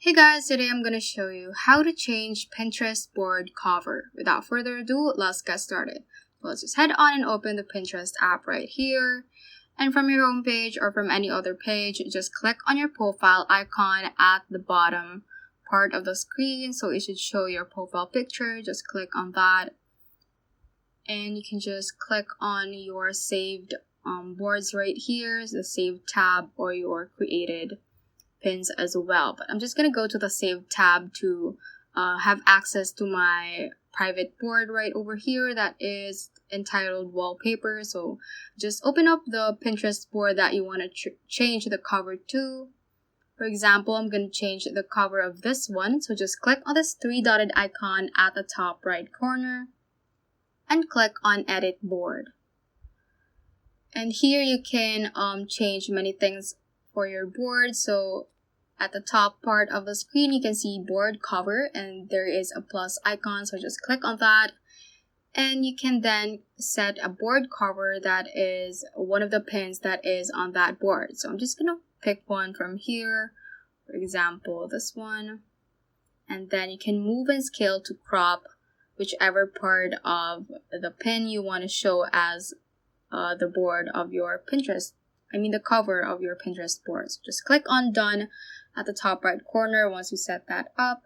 Hey guys, today I'm gonna show you how to change Pinterest board cover. Without further ado, let's get started. Let's just head on and open the Pinterest app right here. And from your home page or from any other page, just click on your profile icon at the bottom part of the screen. So it should show your profile picture. Just click on that. And you can just click on your saved boards right here, the saved tab or your created pins as well. But I'm just gonna go to the save tab to have access to my private board right over here that is entitled wallpaper. So just open up the Pinterest board that you want to change the cover to. For example, I'm going to change the cover of this one. So just click on this three dotted icon at the top right corner and click on edit board. And here you can change many things for your board. So at the top part of the screen, you can see board cover and there is a plus icon. So just click on that. And you can then set a board cover that is one of the pins that is on that board. So I'm just going to pick one from here. For example, this one. And then you can move and scale to crop whichever part of the pin you want to show as the board of your Pinterest. The cover of your Pinterest board. So just click on done at the top right corner once you set that up.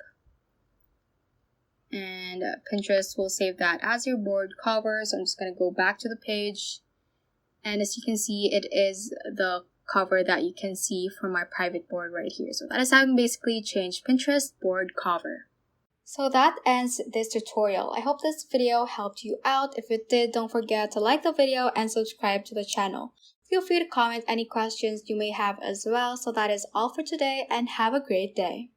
And Pinterest will save that as your board cover. So I'm just going to go back to the page. And as you can see, it is the cover that you can see from my private board right here. So that is how you can basically change Pinterest board cover. So that ends this tutorial. I hope this video helped you out. If it did, don't forget to like the video and subscribe to the channel. Feel free to comment any questions you may have as well. So that is all for today and have a great day.